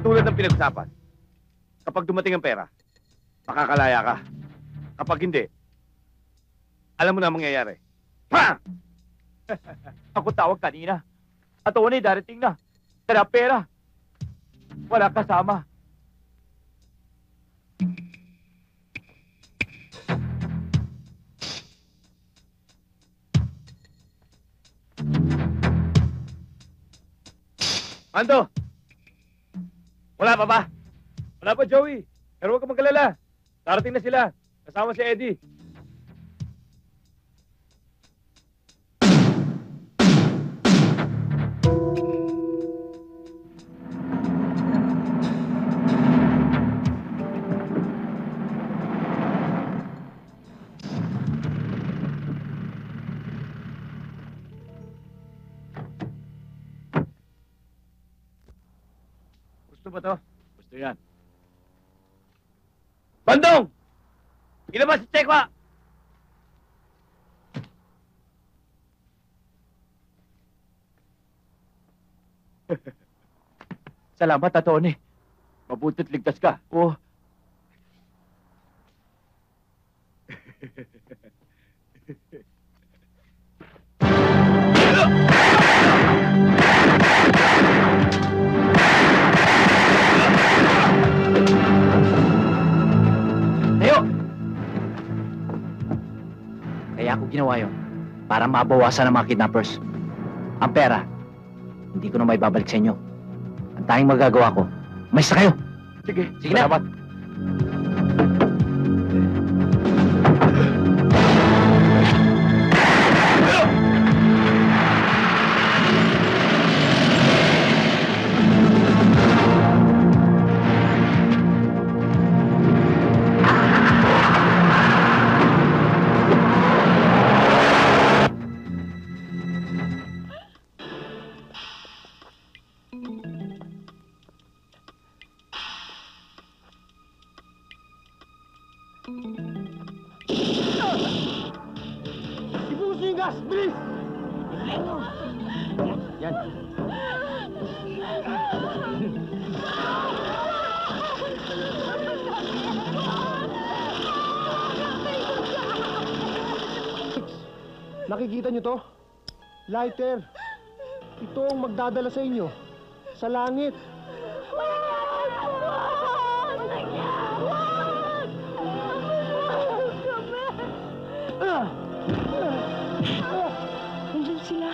Tulad ng pinag-usapan, kapag dumating ang pera, makakalaya ka. Kapag hindi, alam mo na ang mangyayari. Pa! Ako tawag kanina. At Tony, darating na. Tara, pera. Wala kasama. Ando! Wala pa ba? Wala pa, Joey. Pero huwag ka magkalala. Darating na sila. Kasama si Eddie. Gusto ba to? Gusto yan. Bandong! Ilabas si Tekwa! Salamat, Tony. Mabuti't ligtas ka. Oo. Tayo! Kaya ako ginawa yun para mabawasan ang mga kidnappers. Ang pera, hindi ko na may babalik sa inyo. Ang tanging magagawa ko, umayos na kayo! Sige, Sige na. salamat. Ibusin yung gas! Bilis! Yan. Nakikita niyo to? Lighter. Ito ang magdadala sa inyo. Sa langit. Nandiyan sila.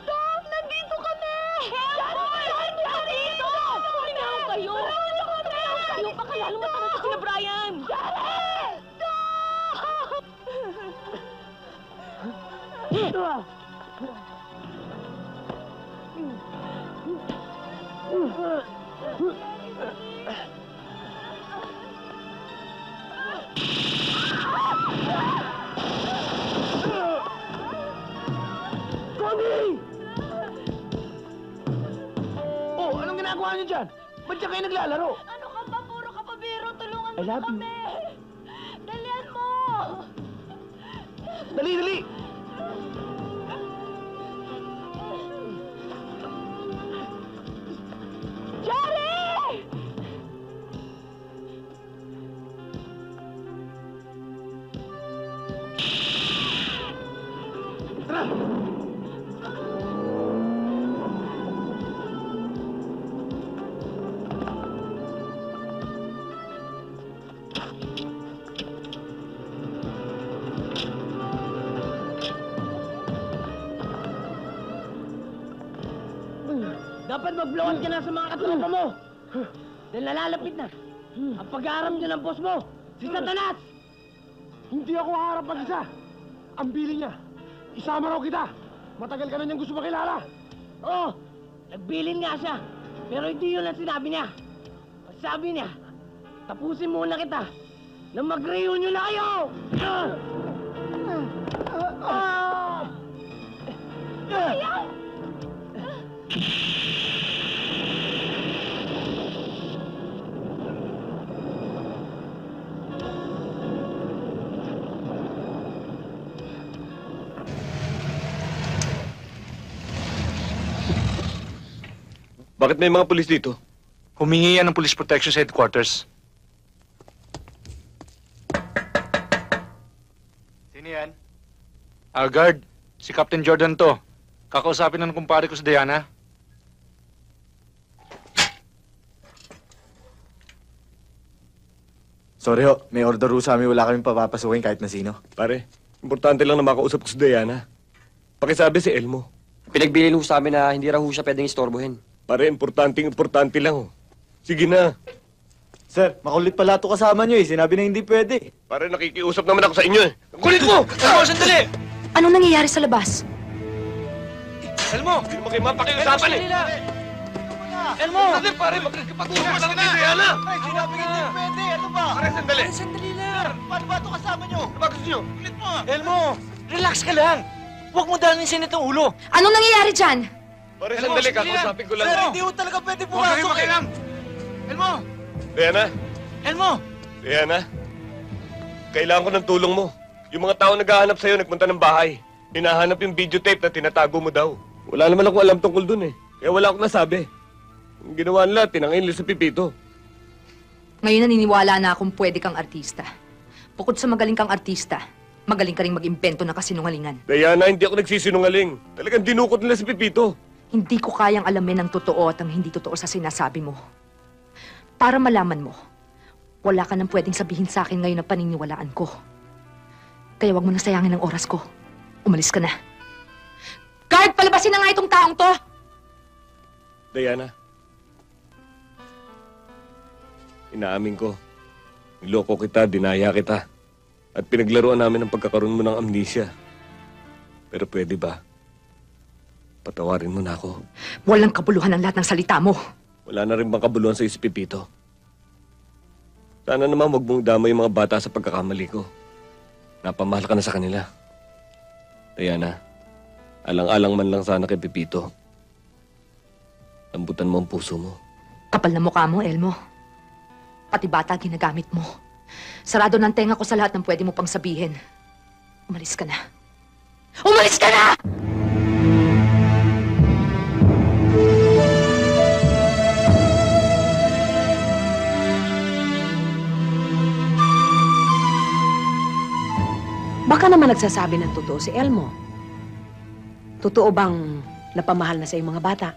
Dok! Nandito kami! Saan dito? Minaw kayo! Minaw kayo! Baka lalo mataranta sila Brian! Connie! Oh, anong ginagawa niyo dyan? Ba't dyan kayo naglalaro? Ano ka ba? Puro ka pa biro. Tulungan I mo love you. kami. Dalian mo! Dali, dali! Jerry! Tara! Dapat mag-blow out ka na sa mga katropa mo. Dahil nalalapit na. Ang pag-aaram niyo ng boss mo, si Satanas! Hindi ako haharap mag-isa. Ang bili niya. Isama raw kita. Matagal ka na niyang gusto makilala. Oo, nagbilin nga siya. Pero hindi yun ang sinabi niya. Ang sabi niya, tapusin muna kita na mag-reunion na kayo! Bakit may mga pulis dito? Humingi yan ng police protection sa headquarters. Sino yan? Guard, si Captain Jordan to. Kakausapin ng kumpare ko si Diana. Sorry ho, may order ho sa amin, wala kaming papapasukin kahit na sino. Pare, importante lang na makausap ko si Diana. Pakisabi si Elmo. Pinagbilin ho sa amin na hindi raw ho siya pwedeng istorbohin. Pare, importante lang. Sige na. Sir, makulit pala ito kasama nyo eh. Sinabi na hindi pwede. Pare, nakikiusap naman ako sa inyo eh. Kulit mo! Elmo, sandali! Anong nangyayari sa labas? Elmo! Hindi mo kayo mapakiusapan eh. Elmo! Sandali, pare, makikipag-usap lang kay Diana. Sinabi hindi pwede, ano ba? Pare, sandali. Sandali lang! Paano ba ito kasama nyo? Ano ba gusto nyo? Kulit mo! Elmo! Relax ka lang! Huwag mo dalisin itong ulo! Anong nangyayari dyan? Pare, Elmo, sandali, sandali lang. kakausapin ko lang. Sir, hindi ho talaga pwede Huwag kayong pumasok eh. makialam! Elmo! Diana, Elmo! Diana. Kailangan ko ng tulong mo. Yung mga tao naghahanap sa'yo, nagpunta ng bahay. Hinahanap yung videotape na tinatago mo daw. Wala naman ako alam tungkol dun eh. Kaya wala akong nasabi. Yung ginawa nila, tinangin nila sa pipito. Ngayon naniniwala na akong pwede kang artista. Bukod sa magaling kang artista, magaling ka rin mag-imbento ng kasinungalingan. Diana, hindi ako nagsisinungaling. Talagang dinukot nila sa pipito. Hindi ko kayang alamin ang totoo at ang hindi totoo sa sinasabi mo. Para malaman mo, wala ka nang pwedeng sabihin sa akin ngayon na paniniwalaan ko. Kaya wag mo na sayangin ang oras ko. Umalis ka na. Guard, palabasin na nga itong taong to! Diana. Inaamin ko. Niloko kita, dinaya kita. At pinaglaruan namin ang pagkakaroon mo ng amnesia. Pero pwede ba? Patawarin mo na ako. Walang kabuluhan ang lahat ng salita mo. Wala na rin bang kabuluhan sa Pipito? Sana naman wag mong damay yung mga bata sa pagkakamali ko. Napamahal ka na sa kanila. Diana, alang-alang man lang sana kay Pipito. Lambutan mo ang puso mo. Kapal na mukha mo, Elmo. Pati bata ginagamit mo. Sarado ng tenga ko sa lahat ng pwede mo pang sabihin. Umalis ka na. Umalis ka na! Baka naman nagsasabi ng totoo si Elmo. Totoo bang napamahal na sa iyong mga bata?